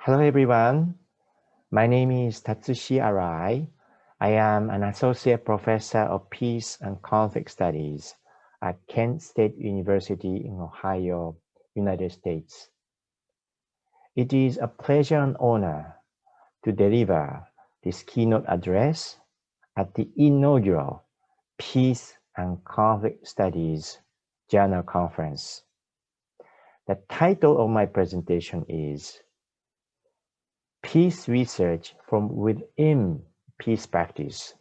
Hello everyone, my name is Tatsushi Arai. I am an associate professor of peace and conflict studies at Kent State University in Ohio, United States. It is a pleasure and honor to deliver this keynote address at the inaugural Peace and Conflict Studies Journal Conference. The title of my presentation is Peace Research from Within Peace Practice,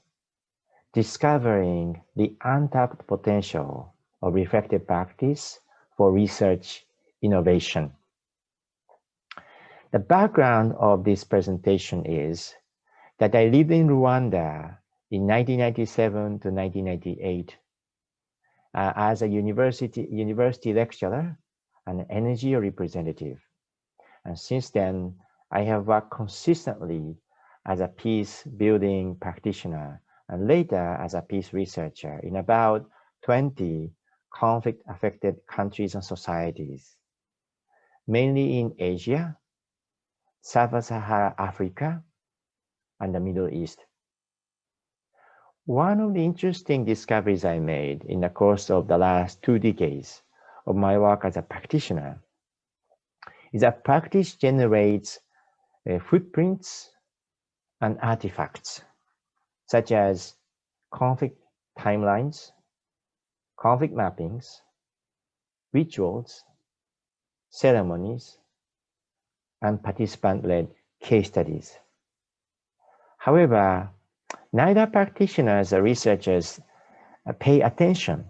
Discovering the Untapped Potential of Reflective Practice for Research Innovation. The background of this presentation is that I lived in Rwanda in 1997 to 1998 as a university lecturer and energy representative. And since then, I have worked consistently as a peace building practitioner and later as a peace researcher in about 20 conflict affected countries and societies, mainly in Asia, Sub-Saharan Africa, and the Middle East. One of the interesting discoveries I made in the course of the last 2 decades of my work as a practitioner is that practice generates footprints and artifacts, such as conflict timelines, conflict mappings, rituals, ceremonies, and participant-led case studies. However, neither practitioners or researchers pay attention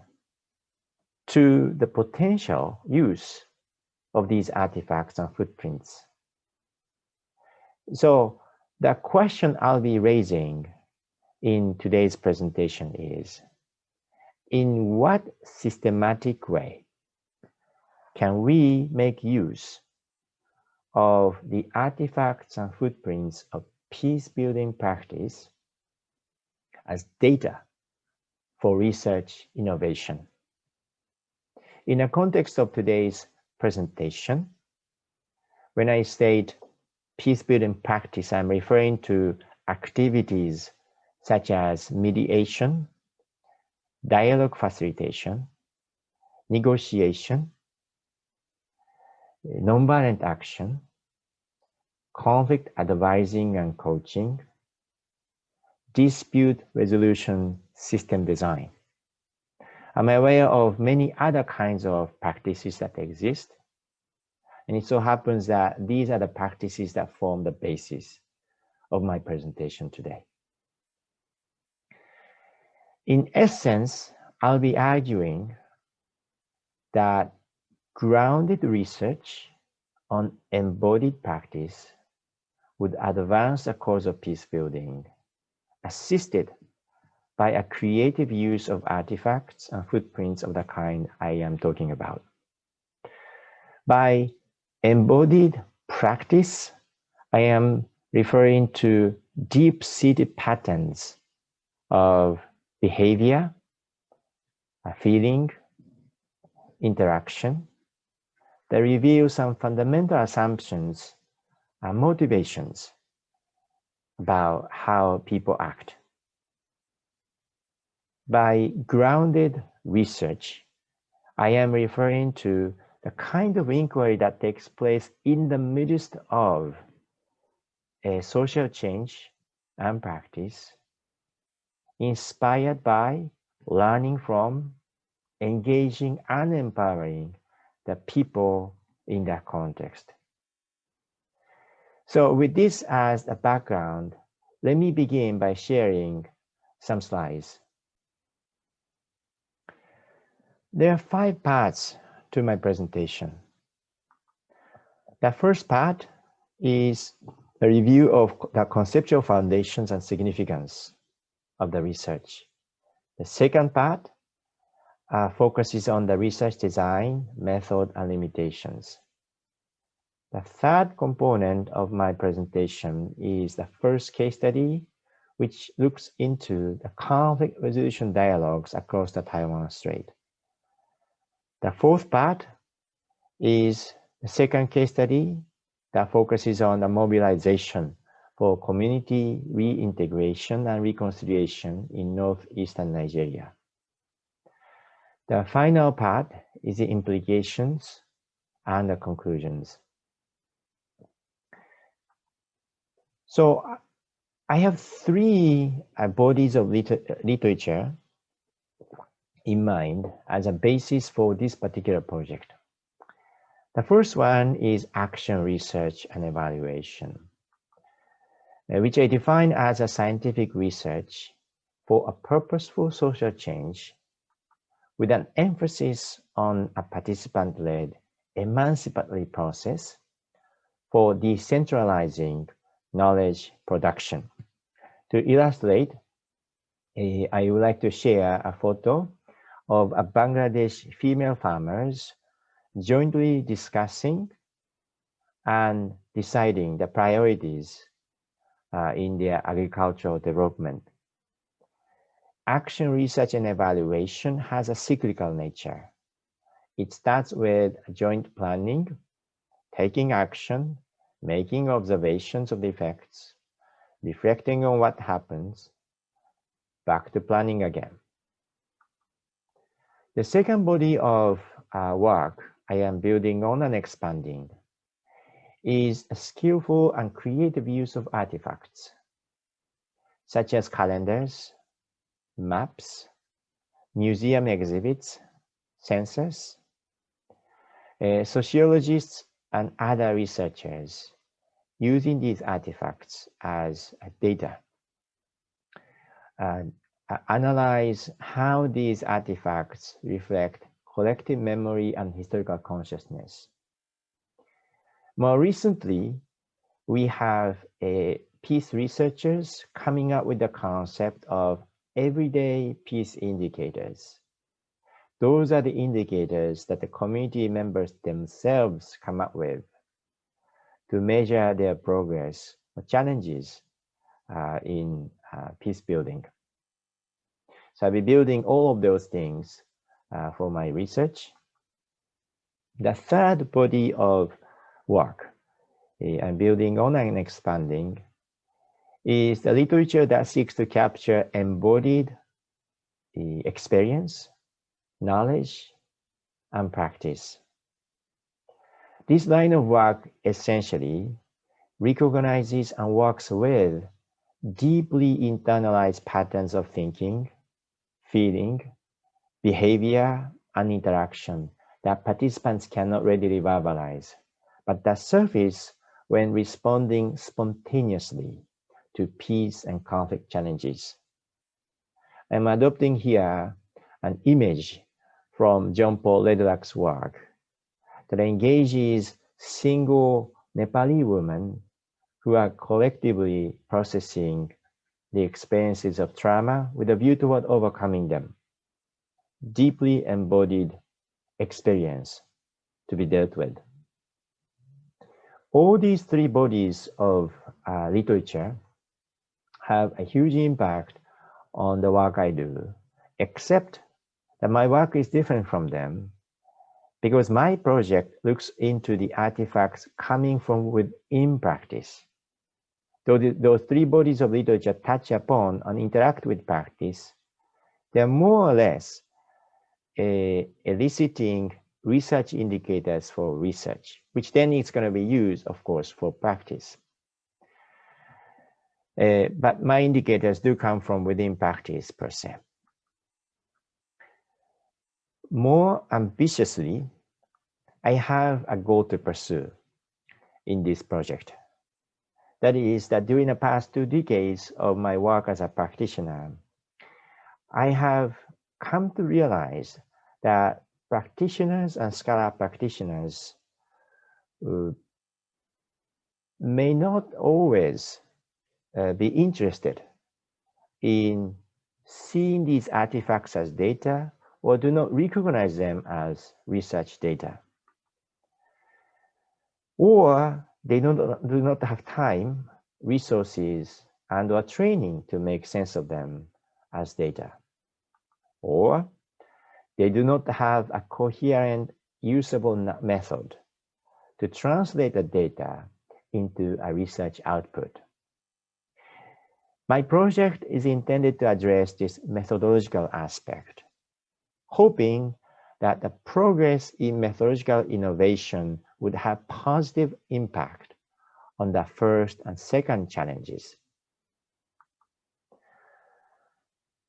to the potential use of these artifacts and footprints. So the question I'll be raising in today's presentation is, in what systematic way can we make use of the artifacts and footprints of peace-building practice as data for research innovation? In the context of today's presentation, when I state peace-building practice, I'm referring to activities such as mediation, dialogue facilitation, negotiation, nonviolent action, conflict advising and coaching, dispute resolution system design. I'm aware of many other kinds of practices that exist, and it so happens that these are the practices that form the basis of my presentation today. In essence, I'll be arguing that grounded research on embodied practice would advance the cause of peace building, assisted by a creative use of artifacts and footprints of the kind I am talking about. By embodied practice, I am referring to deep-seated patterns of behavior, feeling, interaction that reveal some fundamental assumptions and motivations about how people act. By grounded research, I am referring to the kind of inquiry that takes place in the midst of a social change and practice, inspired by, learning from, engaging and empowering the people in that context. So with this as a background, let me begin by sharing some slides. There are 5 parts to my presentation. The first part is a review of the conceptual foundations and significance of the research. The second part focuses on the research design, method, and limitations. The third component of my presentation is the first case study, which looks into the conflict resolution dialogues across the Taiwan Strait. The fourth part is the second case study, that focuses on the mobilization for community reintegration and reconciliation in northeastern Nigeria. The final part is the implications and the conclusions. So I have three bodies of literature in mind as a basis for this particular project. The first one is action research and evaluation, which I define as a scientific research for a purposeful social change with an emphasis on a participant-led emancipatory process for decentralizing knowledge production. To illustrate, I would like to share a photo of a Bangladesh female farmers jointly discussing and deciding the priorities in their agricultural development. Action research and evaluation has a cyclical nature. It starts with joint planning, taking action, making observations of the effects, reflecting on what happens, back to planning again. The second body of work I am building on and expanding is a skillful and creative use of artifacts, such as calendars, maps, museum exhibits, sensors. Sociologists and other researchers using these artifacts as data. Analyze how these artifacts reflect collective memory and historical consciousness. More recently, we have peace researchers coming up with the concept of everyday peace indicators. Those are the indicators that the community members themselves come up with to measure their progress or challenges in peace building. So I'll be building all of those things for my research. The third body of work I'm building on and expanding is the literature that seeks to capture embodied experience, knowledge, and practice. This line of work essentially recognizes and works with deeply internalized patterns of thinking, feeling, behavior, and interaction that participants cannot readily verbalize, but that surface when responding spontaneously to peace and conflict challenges. I'm adopting here an image from John Paul Lederach's work that engages single Nepali women who are collectively processing the experiences of trauma with a view toward overcoming them. Deeply embodied experience to be dealt with. All these three bodies of literature have a huge impact on the work I do, except that my work is different from them because my project looks into the artifacts coming from within practice. Those three bodies of literature touch upon and interact with practice, they're more or less eliciting research indicators for research, which then is going to be used, of course, for practice. But my indicators do come from within practice per se. More ambitiously, I have a goal to pursue in this project. That is that during the past 2 decades of my work as a practitioner, I have come to realize that practitioners and scholar practitioners may not always be interested in seeing these artifacts as data or do not recognize them as research data. Or they do not have time, resources, and or training to make sense of them as data. Or they do not have a coherent, usable method to translate the data into a research output. My project is intended to address this methodological aspect, hoping that the progress in methodological innovation would have positive impact on the first and second challenges.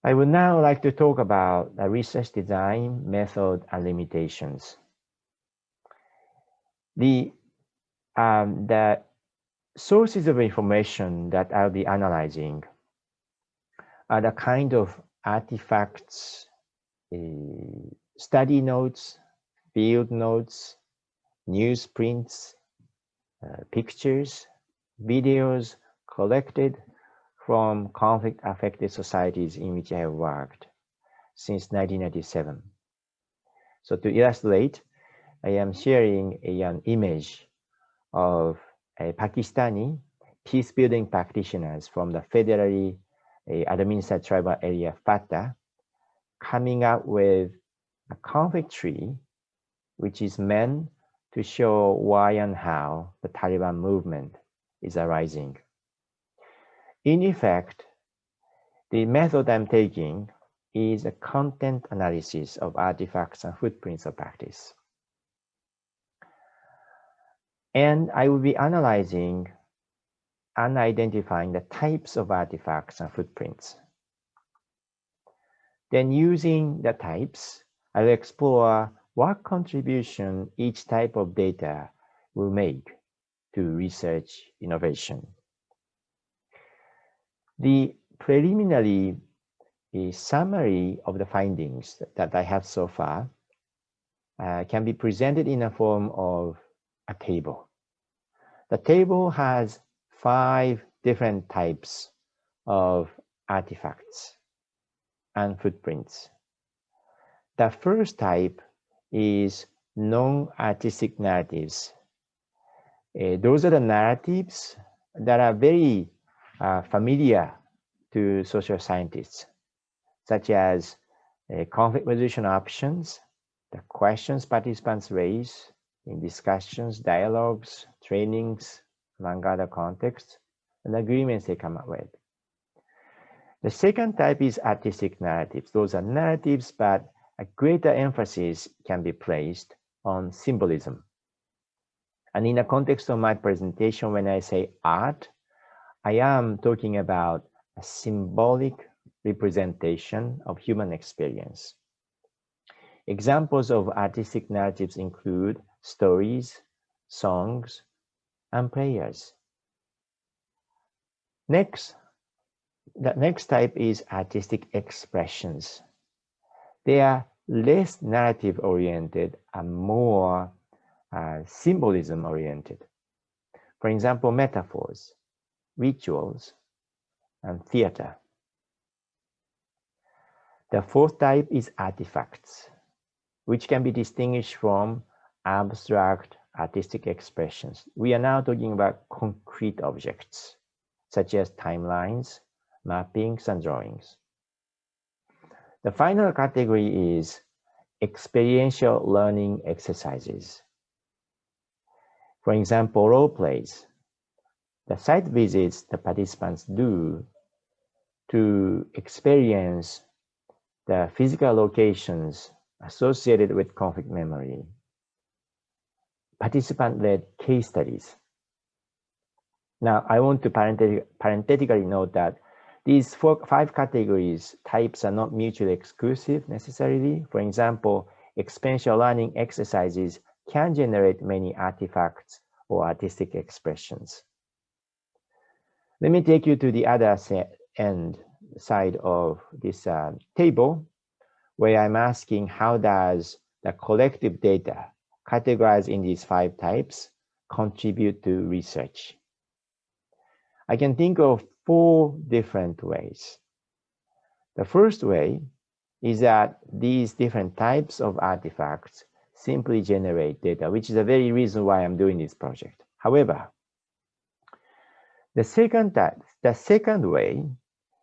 I would now like to talk about the research design, method, and limitations. The sources of information that I'll be analyzing are the kind of artifacts, study notes, field notes, newsprints, pictures, videos collected from conflict-affected societies in which I have worked since 1997. So to illustrate, I am sharing an image of a Pakistani peace-building practitioners from the federally administered tribal area FATA coming up with a conflict tree which is meant to show why and how the Taliban movement is arising. In effect, the method I'm taking is a content analysis of artifacts and footprints of practice. And I will be analyzing and identifying the types of artifacts and footprints. Then using the types, I'll explore what contribution each type of data will make to research innovation. The preliminary summary of the findings that I have so far can be presented in a form of a table. The table has 5 different types of artifacts and footprints. The first type is non-artistic narratives. Those are the narratives that are very familiar to social scientists, such as conflict resolution options, the questions participants raise in discussions, dialogues, trainings, among other contexts, and agreements they come up with. The second type is artistic narratives. Those are narratives, but a greater emphasis can be placed on symbolism. And in the context of my presentation, when I say art, I am talking about a symbolic representation of human experience. Examples of artistic narratives include stories, songs, and prayers. The next type is artistic expressions. They are less narrative-oriented and more symbolism-oriented. For example, metaphors, rituals, and theater. The fourth type is artifacts, which can be distinguished from abstract artistic expressions. We are now talking about concrete objects, such as timelines, mappings, and drawings. The final category is experiential learning exercises. For example, role plays, the site visits the participants do to experience the physical locations associated with conflict memory. Participant-led case studies. Now, I want to parenthetically note that these 5 categories, types are not mutually exclusive necessarily. For example, experiential learning exercises can generate many artifacts or artistic expressions. Let me take you to the other side of this table, where I'm asking how does the collective data categorized in these 5 types contribute to research. I can think of 4 different ways. The first way is that these different types of artifacts simply generate data, which is the very reason why I'm doing this project. However, the second way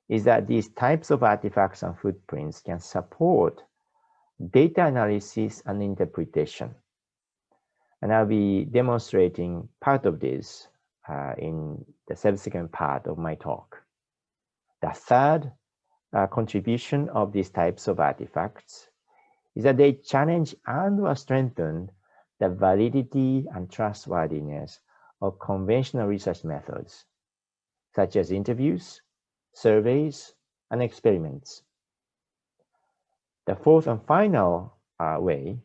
is that these types of artifacts and footprints can support data analysis and interpretation. And I'll be demonstrating part of this in the subsequent part of my talk. The third contribution of these types of artifacts is that they challenge and/or strengthen the validity and trustworthiness of conventional research methods, such as interviews, surveys, and experiments. The fourth and final way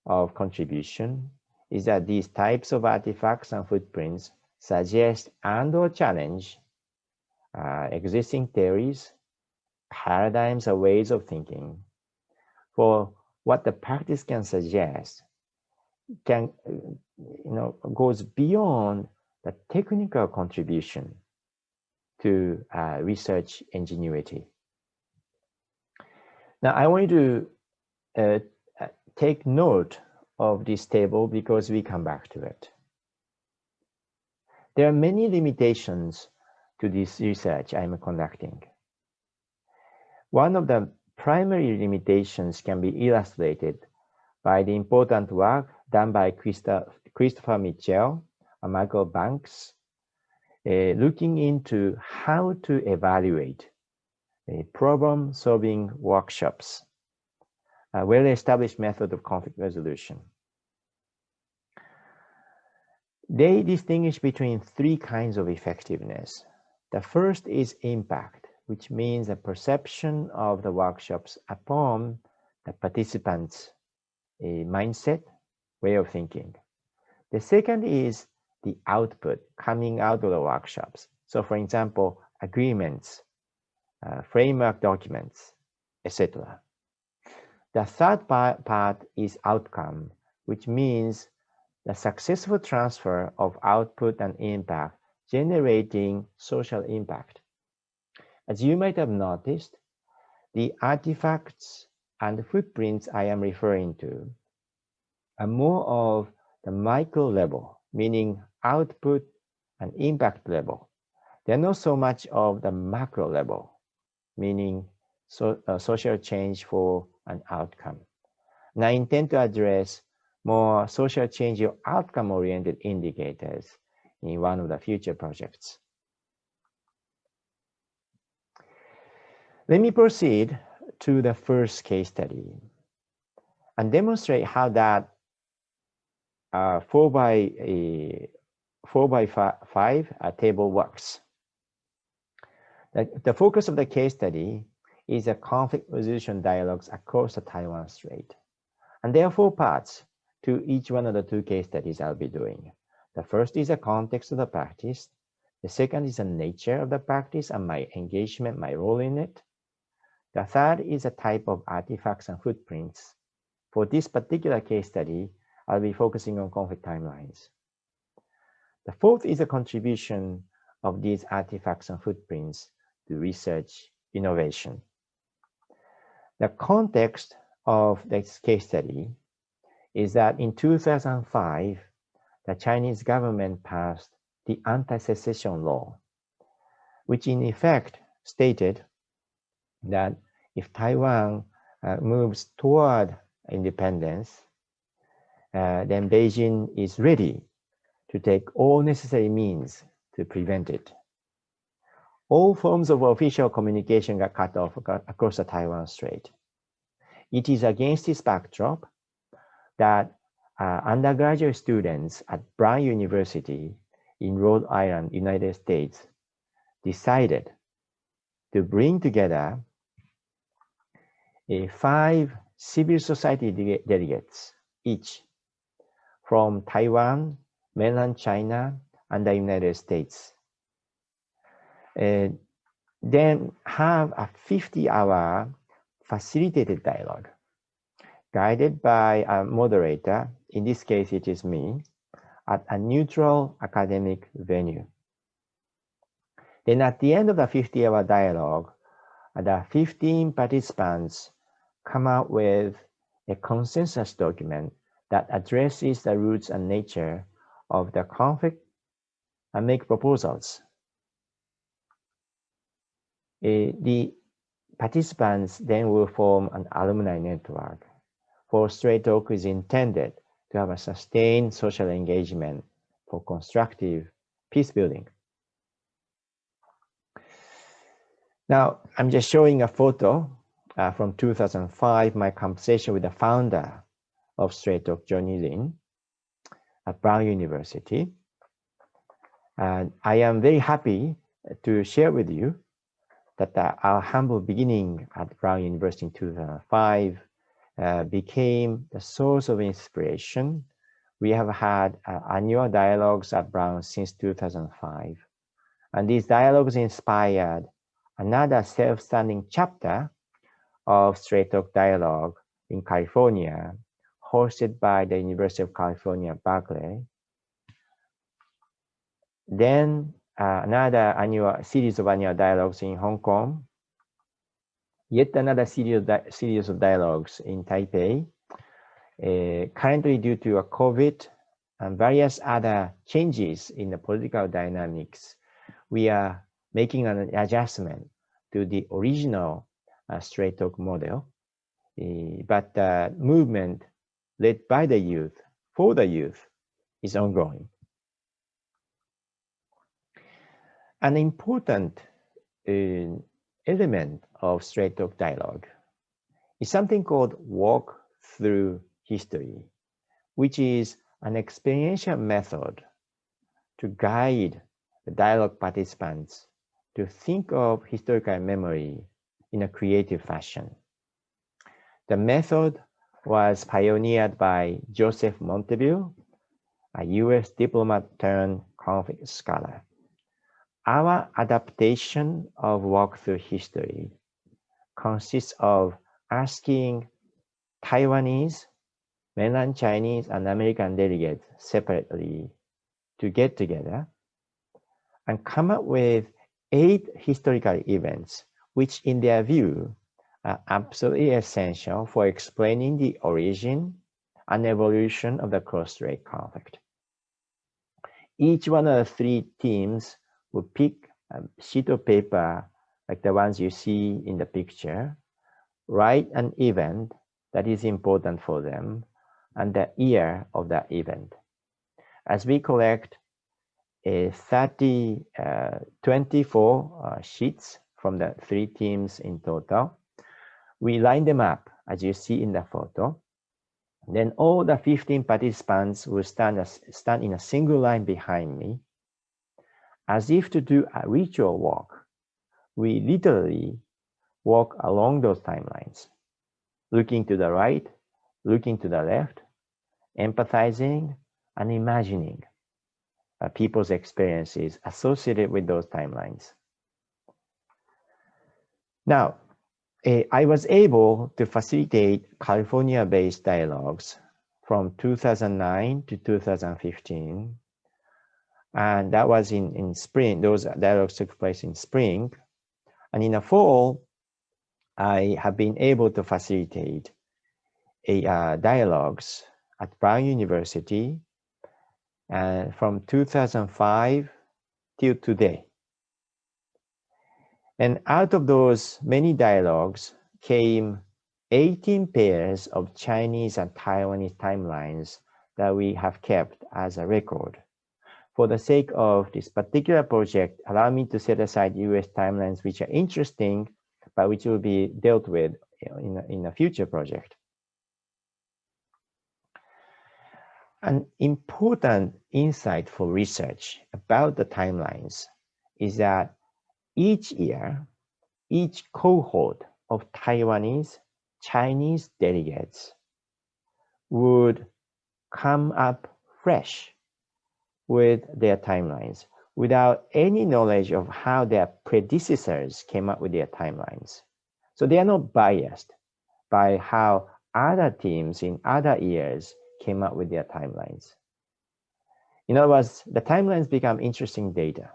of contribution is that these types of artifacts and footprints suggest and/or challenge existing theories, paradigms, or ways of thinking. For what the practice can suggest goes beyond the technical contribution to research ingenuity. Now, I want you to take note of this table because we come back to it. There are many limitations to this research I'm conducting. One of the primary limitations can be illustrated by the important work done by Christopher Mitchell and Michael Banks, looking into how to evaluate problem-solving workshops, a well-established method of conflict resolution. They distinguish between three kinds of effectiveness. The first is impact, which means the perception of the workshops upon the participants' mindset, way of thinking. The second is the output coming out of the workshops. So, for example, agreements, framework documents, etc. The third part is outcome, which means the successful transfer of output and impact, generating social impact. As you might have noticed, the artifacts and footprints I am referring to are more of the micro level, meaning output and impact level. They're not so much of the macro level, meaning social change for an outcome. And I intend to address more social change or outcome-oriented indicators in one of the future projects. Let me proceed to the first case study and demonstrate how that 4x5 table works. The focus of the case study is a conflict resolution dialogues across the Taiwan Strait. And there are 4 parts to each one of the 2 case studies I'll be doing. The first is the context of the practice. The second is the nature of the practice and my engagement, my role in it. The third is a type of artifacts and footprints. For this particular case study, I'll be focusing on conflict timelines. The fourth is a contribution of these artifacts and footprints to research innovation. The context of this case study is that in 2005, the Chinese government passed the anti-secession law, which in effect stated that if Taiwan moves toward independence, then Beijing is ready to take all necessary means to prevent it. All forms of official communication got cut off across the Taiwan Strait. It is against this backdrop that undergraduate students at Brown University in Rhode Island, United States, decided to bring together 5 civil society delegates each from Taiwan, mainland China, and the United States. Then have a 50-hour facilitated dialogue guided by a moderator, in this case it is me, at a neutral academic venue. Then at the end of the 50-hour dialogue, the 15 participants come out with a consensus document that addresses the roots and nature of the conflict and make proposals. The participants then will form an alumni network, for Straight Talk is intended to have a sustained social engagement for constructive peace building. Now, I'm just showing a photo from 2005, my conversation with the founder of Straight Talk, Johnny Lin, at Brown University. And I am very happy to share with you that our humble beginning at Brown University in 2005 became the source of inspiration. We have had annual dialogues at Brown since 2005. And these dialogues inspired another self-standing chapter of Straight Talk Dialogue in California, hosted by the University of California, Berkeley. Then another series of annual dialogues in Hong Kong, yet another series of dialogues in Taipei. Currently, due to COVID and various other changes in the political dynamics, we are making an adjustment to the original Straight Talk model. But the movement led by the youth, for the youth, is ongoing. An important element of Straight Talk Dialogue is something called walk through history, which is an experiential method to guide the dialogue participants to think of historical memory in a creative fashion. The method was pioneered by Joseph Montefiore, a US diplomat turned conflict scholar. Our adaptation of walk through history consists of asking Taiwanese, mainland Chinese, and American delegates separately to get together and come up with 8 historical events, which in their view are absolutely essential for explaining the origin and evolution of the cross-strait conflict. Each one of the 3 teams will pick a sheet of paper like the ones you see in the picture, write an event that is important for them and the year of that event. As we collect 24 sheets from the 3 teams in total, we line them up as you see in the photo. Then all the 15 participants will stand in a single line behind me. As if to do a ritual walk, we literally walk along those timelines, looking to the right, looking to the left, empathizing and imagining people's experiences associated with those timelines. Now, I was able to facilitate California-based dialogues from 2009 to 2015. And that was in spring. Those dialogues took place in spring. And in the fall, I have been able to facilitate dialogues at Brown University from 2005 till today. And out of those many dialogues came 18 pairs of Chinese and Taiwanese timelines that we have kept as a record. For the sake of this particular project, allow me to set aside US timelines which are interesting, but which will be dealt with in a future project. An important insight for research about the timelines is that each year, each cohort of Taiwanese, Chinese delegates would come up fresh with their timelines without any knowledge of how their predecessors came up with their timelines. So they are not biased by how other teams in other years came up with their timelines. In other words, the timelines become interesting data.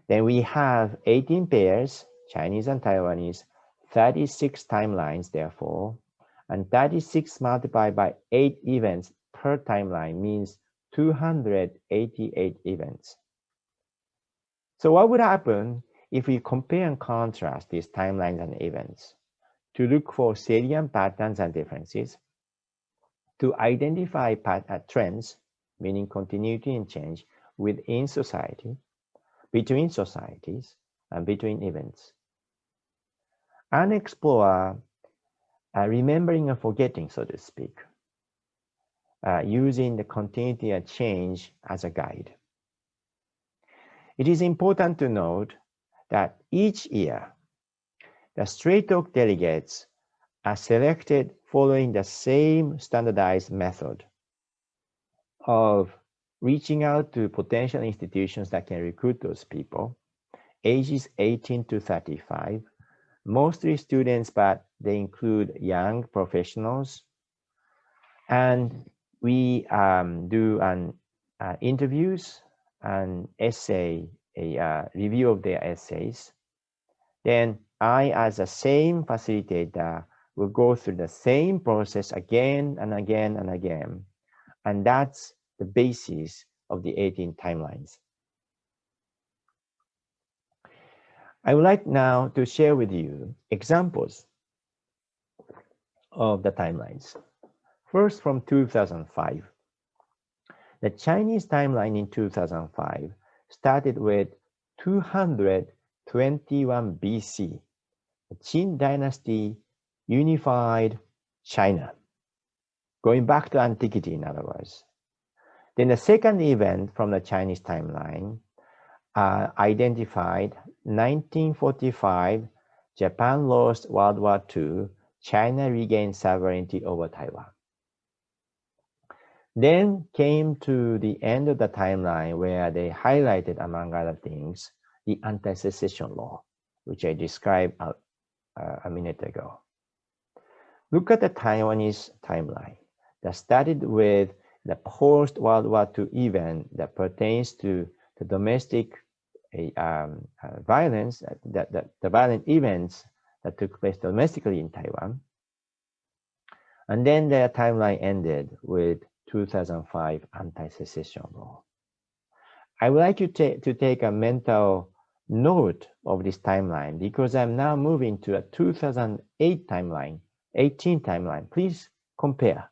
Then we have 18 pairs, Chinese and Taiwanese, 36 timelines therefore, and 36 multiplied by 8 events per timeline means 288 events. So what would happen if we compare and contrast these timelines and events to look for salient patterns and differences, to identify trends, meaning continuity and change, within society, between societies, and between events. And explore remembering and forgetting, so to speak, using the continuity and change as a guide. It is important to note that each year, the straight talk delegates are selected following the same standardized method of reaching out to potential institutions that can recruit those people, ages 18 to 35, mostly students, but they include young professionals. And we do interviews and essay, a review of their essays. Then I, as the same facilitator, will go through the same process again and again and again. And that's the basis of the 18 timelines. I would like now to share with you examples of the timelines. First, from 2005. The Chinese timeline in 2005 started with 221 BC. The Qin dynasty unified China, going back to antiquity, in other words. Then the second event from the Chinese timeline identified 1945, Japan lost World War II, China regained sovereignty over Taiwan. Then came to the end of the timeline where they highlighted, among other things, the anti-secession law, which I described a minute ago. Look at the Taiwanese timeline that started with the post-World War II event that pertains to the domestic violence, the violent events that took place domestically in Taiwan. And then their timeline ended with 2005 anti-secession law. I would like you to take a mental note of this timeline because I'm now moving to a 2008 timeline, 18 timeline. Please compare.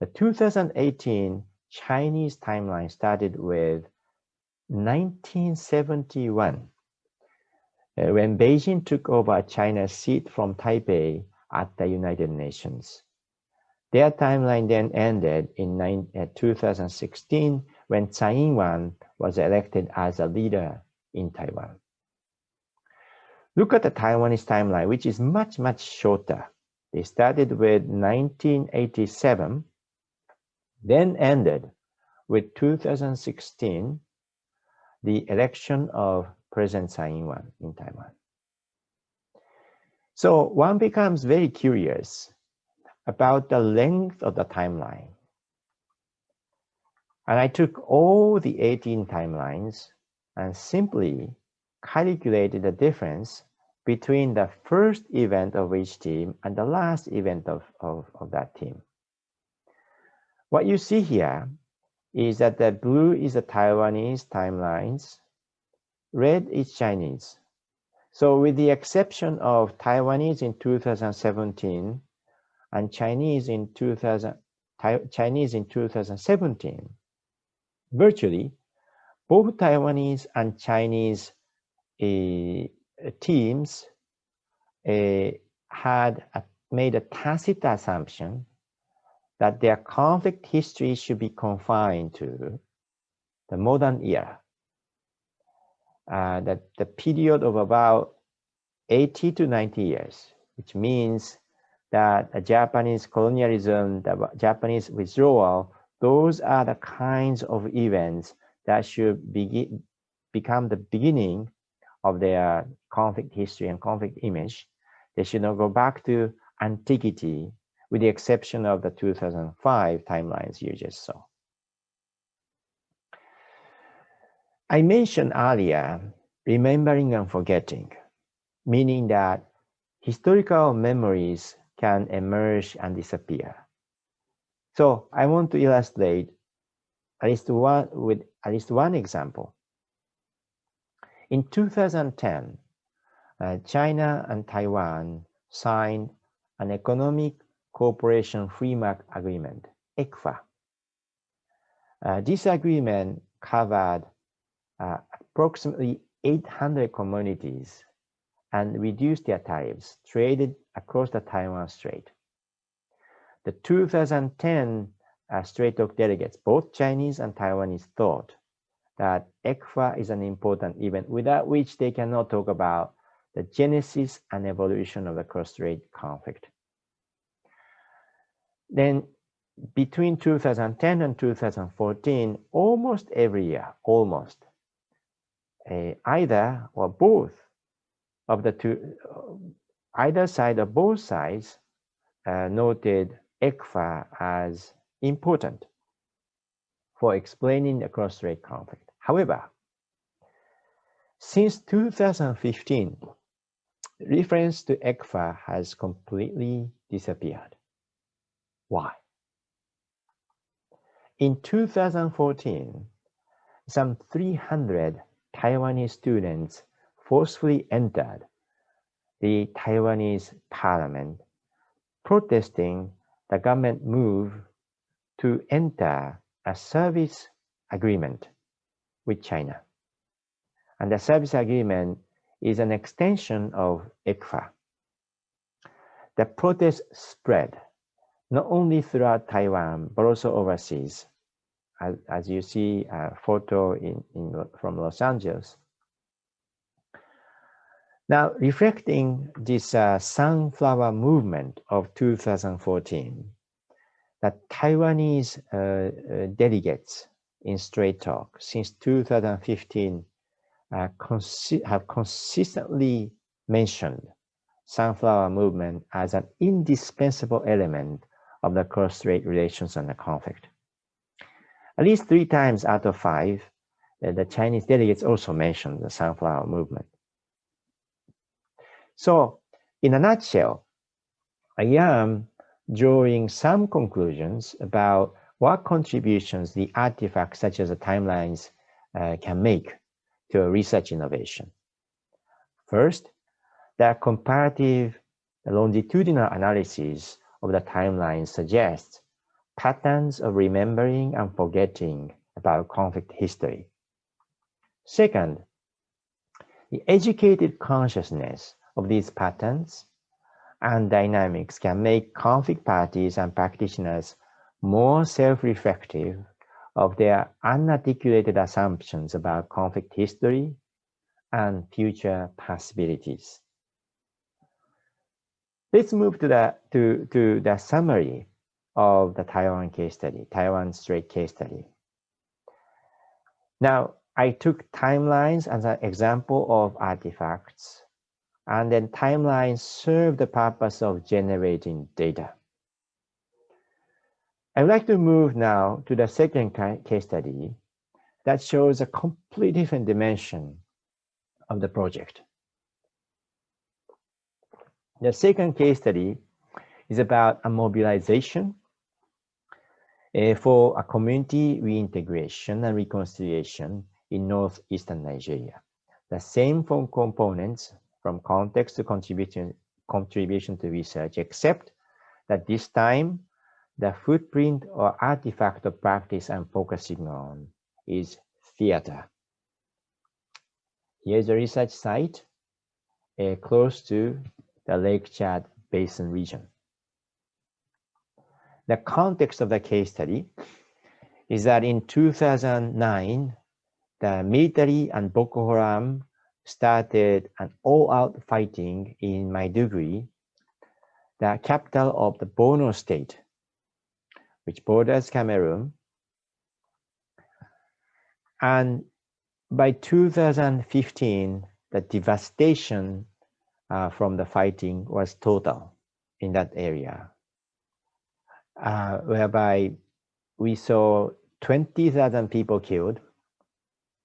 The 2018 Chinese timeline started with 1971, when Beijing took over China's seat from Taipei at the United Nations. Their timeline then ended in 2016 when Tsai Ing-wen was elected as a leader in Taiwan. Look at the Taiwanese timeline, which is much, much shorter. They started with 1987, then ended with 2016, the election of President Tsai Ing-wen in Taiwan. So one becomes very curious about the length of the timeline. And I took all the 18 timelines and simply calculated the difference between the first event of each team and the last event of that team. What you see here is that the blue is the Taiwanese timelines, red is Chinese. So with the exception of Taiwanese in 2017 and Chinese in 2017, virtually both Taiwanese and Chinese teams had made a tacit assumption that their conflict history should be confined to the modern era, that the period of about 80 to 90 years, which means that Japanese colonialism, the Japanese withdrawal, those are the kinds of events that should become the beginning of their conflict history and conflict image. They should not go back to antiquity, with the exception of the 2005 timelines you just saw. I mentioned earlier, remembering and forgetting, meaning that historical memories can emerge and disappear. So I want to illustrate at least one example. In 2010, China and Taiwan signed an Economic Cooperation Framework Agreement, ECFA. This agreement covered approximately 800 communities and reduced their tariffs traded across the Taiwan Strait. The 2010 Straight Talk delegates, both Chinese and Taiwanese, thought that ECFA is an important event without which they cannot talk about the genesis and evolution of the cross-strait conflict. Then between 2010 and 2014, almost every year, either or both of the two, either side or both sides noted ECFA as important for explaining the cross-strait conflict. However, since 2015, reference to ECFA has completely disappeared. Why? In 2014, some 300 Taiwanese students forcefully entered the Taiwanese parliament, protesting the government move to enter a service agreement with China. And the service agreement is an extension of ECFA. The protest spread not only throughout Taiwan, but also overseas. As you see a photo from Los Angeles. Now, reflecting this sunflower movement of 2014, the Taiwanese delegates in Straight Talk since 2015 have consistently mentioned sunflower movement as an indispensable element of the cross-strait relations and the conflict. At least 3 times out of 5, the Chinese delegates also mentioned the sunflower movement. So, in a nutshell, I am drawing some conclusions about what contributions the artifacts such as the timelines can make to a research innovation. First, the comparative longitudinal analysis of the timeline suggests patterns of remembering and forgetting about conflict history. Second, the educated consciousness of these patterns and dynamics can make conflict parties and practitioners more self-reflective of their unarticulated assumptions about conflict history and future possibilities. Let's move to the summary of the Taiwan case study, Taiwan Strait case study. Now, I took timelines as an example of artifacts, and then timelines serve the purpose of generating data. I would like to move now to the second case study that shows a completely different dimension of the project. The second case study is about a mobilization for a community reintegration and reconciliation in northeastern Nigeria. The same components from context to contribution to research, except that this time the footprint or artifact of practice I'm focusing on is theater. Here's a research site close to the Lake Chad Basin region. The context of the case study is that in 2009, the military and Boko Haram started an all-out fighting in Maiduguri, the capital of the Borno state, which borders Cameroon. And by 2015, the devastation from the fighting was total in that area, whereby we saw 20,000 people killed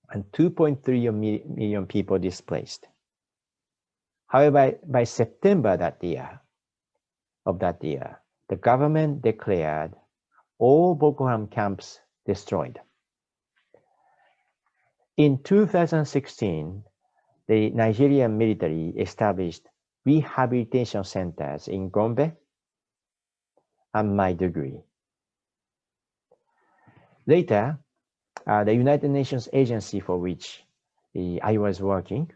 and 2.3 million people displaced. However, by September of that year, the government declared all Boko Haram camps destroyed. In 2016, the Nigerian military established rehabilitation centers in Gombe and Maiduguri. Later, the United Nations agency for which I was working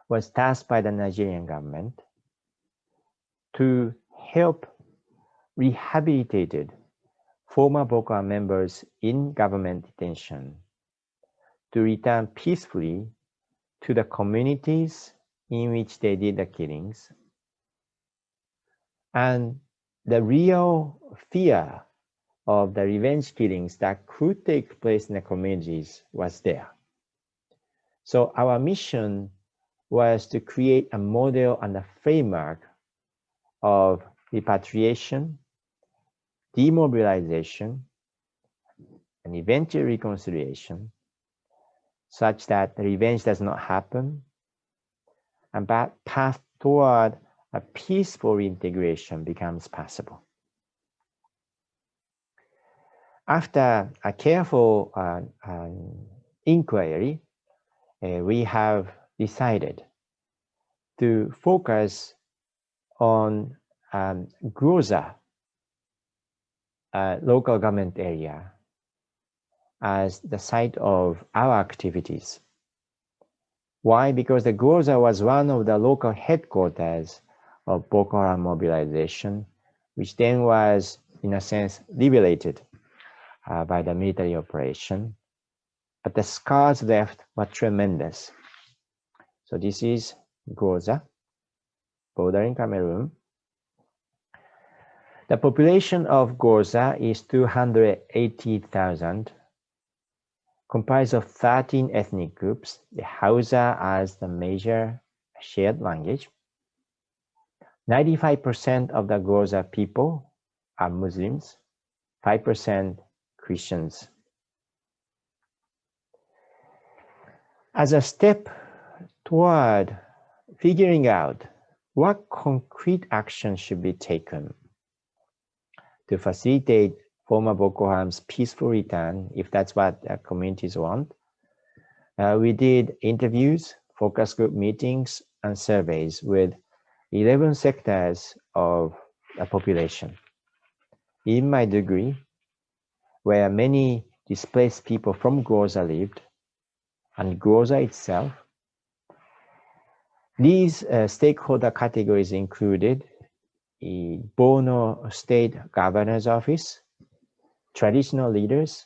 was tasked by the Nigerian government to help rehabilitated former Boko Haram members in government detention to return peacefully to the communities in which they did the killings. And the real fear of the revenge killings that could take place in the communities was there. So our mission was to create a model and a framework of repatriation, demobilization, and eventual reconciliation, such that the revenge does not happen, and that path toward a peaceful reintegration becomes possible. After a careful inquiry, we have decided to focus on Groza local government area as the site of our activities. Why? Because the Groza was one of the local headquarters of Boko Haram mobilization, which then was, in a sense, liberated by the military operation. But the scars left were tremendous. So this is Groza, bordering Cameroon. The population of Groza is 280,000, comprised of 13 ethnic groups, the Hausa as the major shared language. 95% of the Groza people are Muslims, 5% Christians. As a step toward figuring out what concrete action should be taken to facilitate former Boko Haram's peaceful return, if that's what communities want, we did interviews, focus group meetings, and surveys with 11 sectors of the population. In my degree, where many displaced people from Groza lived, and Groza itself, these stakeholder categories included the Borno State Governor's Office, traditional leaders,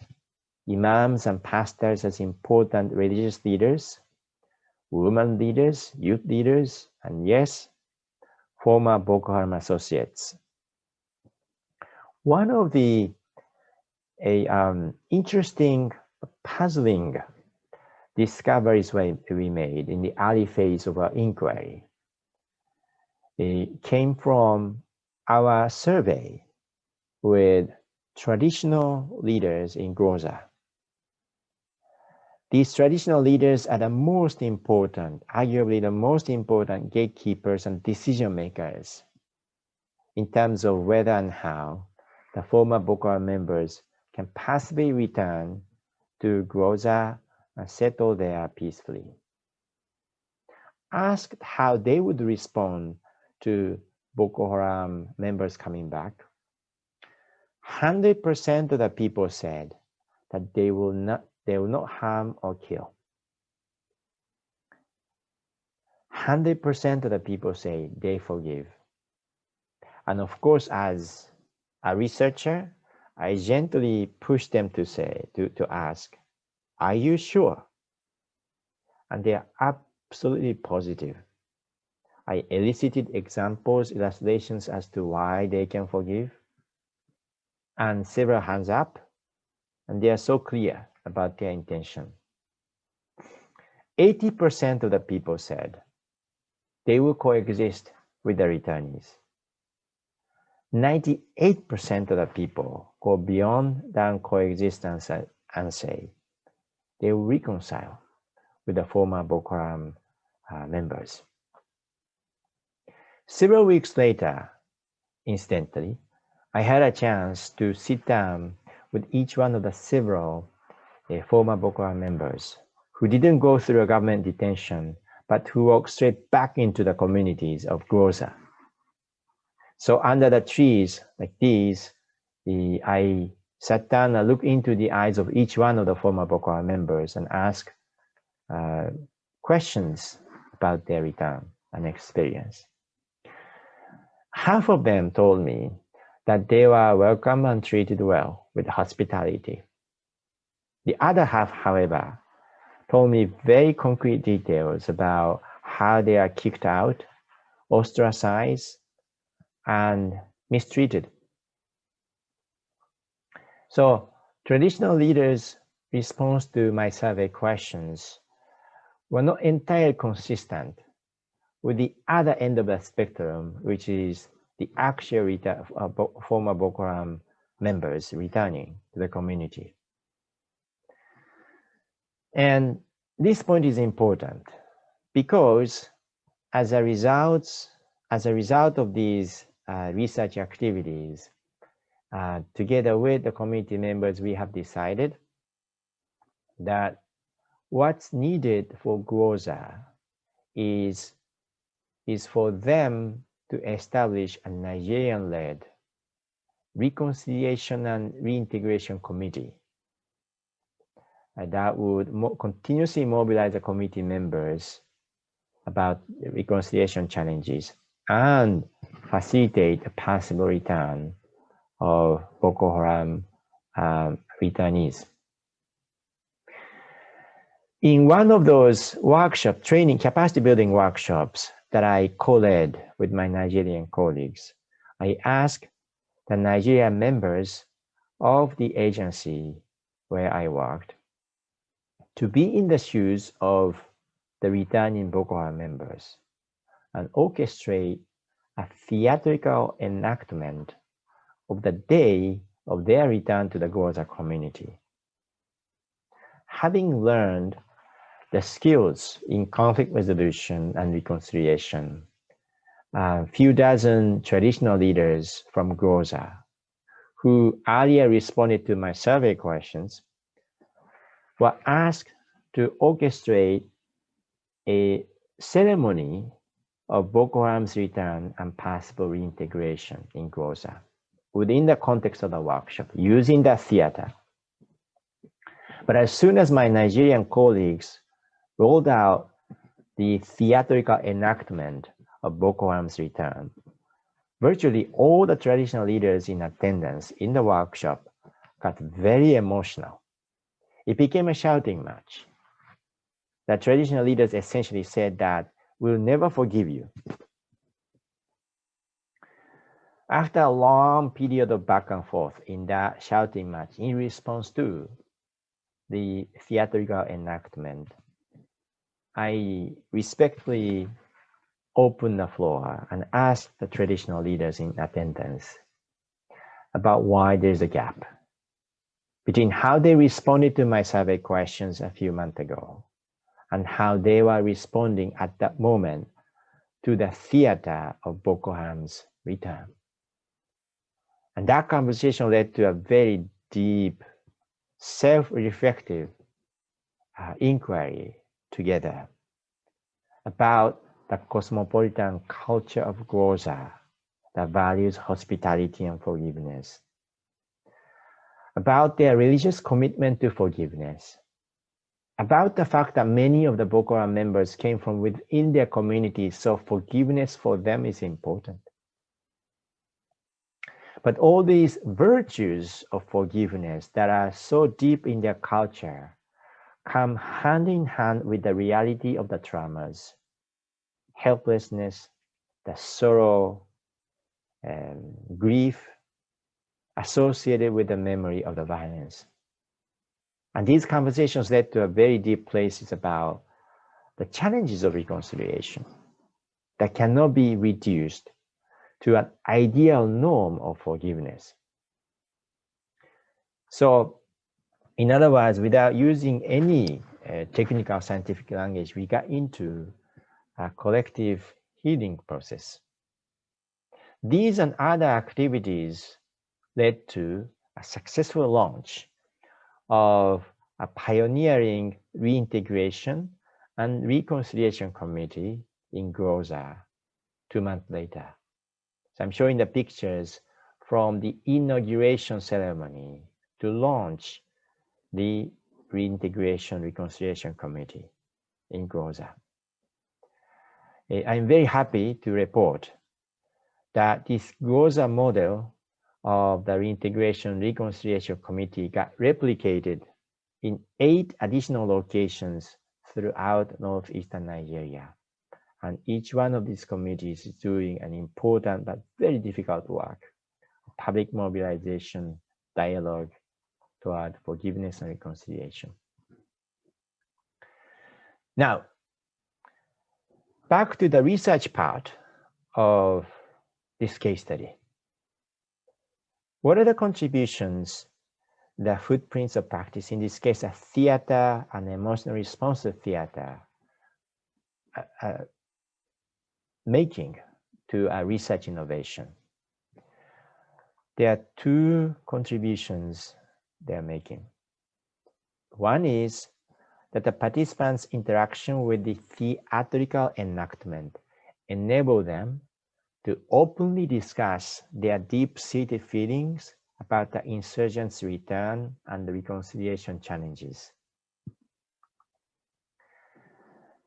imams and pastors as important religious leaders, women leaders, youth leaders, and yes, former Boko Haram associates. One of the interesting, puzzling discoveries we made in the early phase of our inquiry came from our survey with traditional leaders in Groza. These traditional leaders are the most important, arguably the most important gatekeepers and decision makers in terms of whether and how the former Boko Haram members can possibly return to Groza and settle there peacefully. Asked how they would respond to Boko Haram members coming back, 100% of the people said that they will not harm or kill. 100% of the people say they forgive. And of course, as a researcher, I gently push them to ask, are you sure? And they are absolutely positive. I elicited examples, illustrations as to why they can forgive, and several hands up, and they are so clear about their intention. 80% of the people said they will coexist with the returnees. 98% of the people go beyond that coexistence and say they will reconcile with the former Boko Haram members. Several weeks later, incidentally, I had a chance to sit down with each one of the several former Boko Haram members who didn't go through a government detention, but who walked straight back into the communities of Groza. So under the trees like these, I sat down and looked into the eyes of each one of the former Boko Haram members and asked questions about their return and experience. Half of them told me that they were welcomed and treated well with hospitality. The other half, however, told me very concrete details about how they are kicked out, ostracized, and mistreated. So traditional leaders' response to my survey questions were not entirely consistent with the other end of the spectrum, which is the actual former Boko Haram members returning to the community. And this point is important because as a result of these research activities, together with the community members, we have decided that what's needed for Groza is for them to establish a Nigerian-led reconciliation and reintegration committee that would continuously mobilize the committee members about reconciliation challenges and facilitate a possible return of Boko Haram returnees. In one of those workshop, training capacity building workshops that I co-led with my Nigerian colleagues, I asked the Nigerian members of the agency where I worked to be in the shoes of the returning Boko Haram members and orchestrate a theatrical enactment of the day of their return to the Groza community. Having learned the skills in conflict resolution and reconciliation, a few dozen traditional leaders from Groza who earlier responded to my survey questions were asked to orchestrate a ceremony of Boko Haram's return and possible reintegration in Groza within the context of the workshop, using the theater. But as soon as my Nigerian colleagues rolled out the theatrical enactment of Boko Haram's return, virtually all the traditional leaders in attendance in the workshop got very emotional. It became a shouting match. The traditional leaders essentially said that we'll never forgive you. After a long period of back and forth in that shouting match in response to the theatrical enactment, I respectfully opened the floor and asked the traditional leaders in attendance about why there's a gap between how they responded to my survey questions a few months ago and how they were responding at that moment to the theater of Boko Haram's return. And that conversation led to a very deep, self-reflective inquiry together about the cosmopolitan culture of Groza that values hospitality and forgiveness, about their religious commitment to forgiveness, about the fact that many of the Boko Haram members came from within their communities, so forgiveness for them is important. But all these virtues of forgiveness that are so deep in their culture come hand in hand with the reality of the traumas, helplessness, the sorrow, and grief associated with the memory of the violence. And these conversations led to a very deep places about the challenges of reconciliation that cannot be reduced to an ideal norm of forgiveness. So, in other words, without using any technical scientific language, we got into a collective healing process. These and other activities led to a successful launch of a pioneering reintegration and reconciliation committee in Groza 2 months later. So I'm showing the pictures from the inauguration ceremony to launch the Reintegration Reconciliation Committee in GROZA. I'm very happy to report that this GROZA model of the Reintegration Reconciliation Committee got replicated in 8 additional locations throughout northeastern Nigeria. And each one of these committees is doing an important but very difficult work, public mobilization, dialogue toward forgiveness and reconciliation. Now, back to the research part of this case study. What are the contributions, the footprints of practice, in this case, a theater, an emotionally responsive theater, making to a research innovation? There are 2 contributions they're making. One is that the participants' interaction with the theatrical enactment enable them to openly discuss their deep-seated feelings about the insurgents' return and the reconciliation challenges.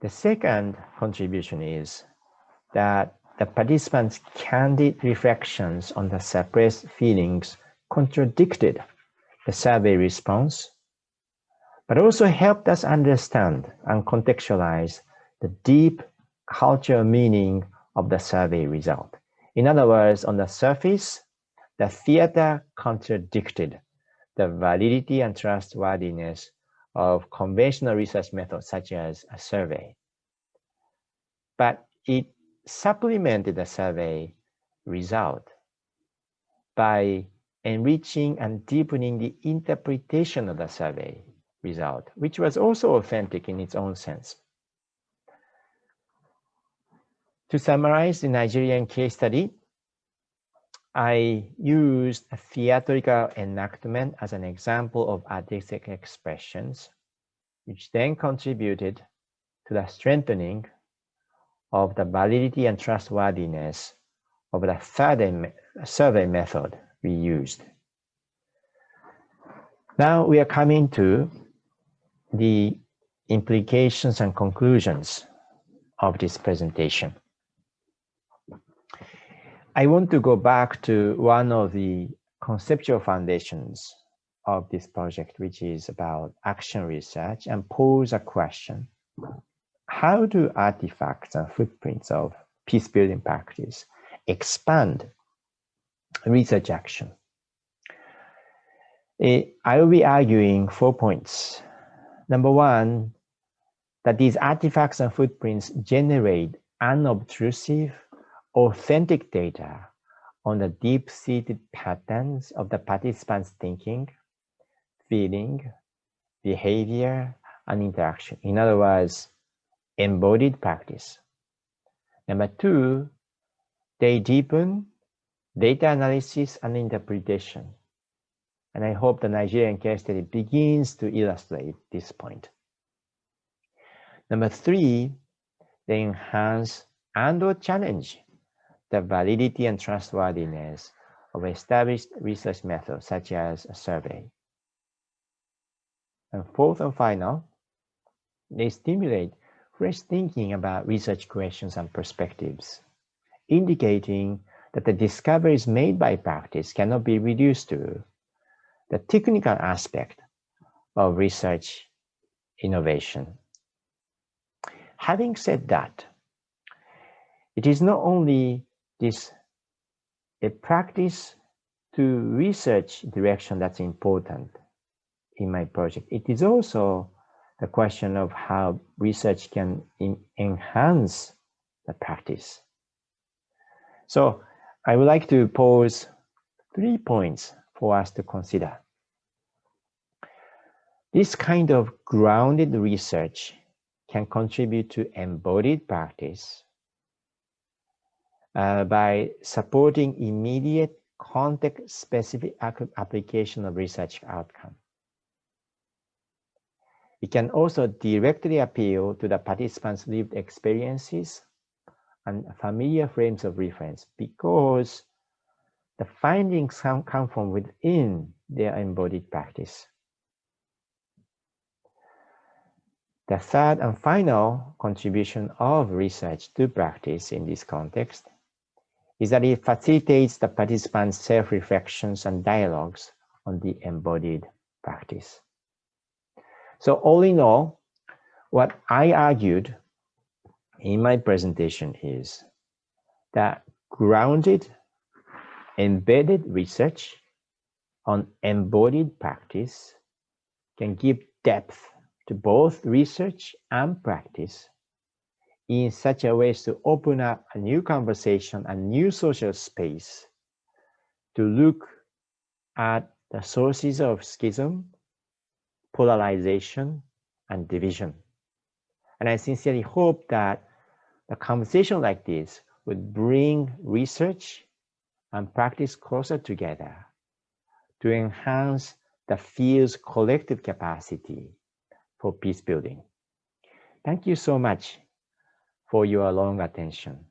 The second contribution is that the participants' candid reflections on the suppressed feelings contradicted the survey response, but also helped us understand and contextualize the deep cultural meaning of the survey result. In other words, on the surface, the theater contradicted the validity and trustworthiness of conventional research methods such as a survey. But it supplemented the survey result by enriching and deepening the interpretation of the survey result, which was also authentic in its own sense. To summarize the Nigerian case study, I used a theatrical enactment as an example of artistic expressions, which then contributed to the strengthening of the validity and trustworthiness of the survey method we used. Now we are coming to the implications and conclusions of this presentation. I want to go back to one of the conceptual foundations of this project, which is about action research, and pose a question. How do artifacts and footprints of peace-building practice expand research action? I will be arguing 4 points. Number 1, that these artifacts and footprints generate unobtrusive, authentic data on the deep-seated patterns of the participants' thinking, feeling, behavior, and interaction. In other words, embodied practice. Number 2, they deepen data analysis and interpretation. And I hope the Nigerian case study begins to illustrate this point. Number 3, they enhance and/or challenge the validity and trustworthiness of established research methods, such as a survey. And 4th and final, they stimulate fresh thinking about research questions and perspectives, indicating that the discoveries made by practice cannot be reduced to the technical aspect of research innovation. Having said that, it is not only a practice to research direction that's important in my project. It is also the question of how research can enhance the practice. So I would like to pose 3 points for us to consider. This kind of grounded research can contribute to embodied practice by supporting immediate context-specific application of research outcome. It can also directly appeal to the participants' lived experiences and familiar frames of reference, because the findings come from within their embodied practice. The third and final contribution of research to practice in this context is that it facilitates the participants' self-reflections and dialogues on the embodied practice. So all in all, what I argued in my presentation is that grounded, embedded research on embodied practice can give depth to both research and practice in such a way as to open up a new conversation, a new social space to look at the sources of schism, polarization, and division. And I sincerely hope that a conversation like this would bring research and practice closer together to enhance the field's collective capacity for peace building. Thank you so much for your long attention.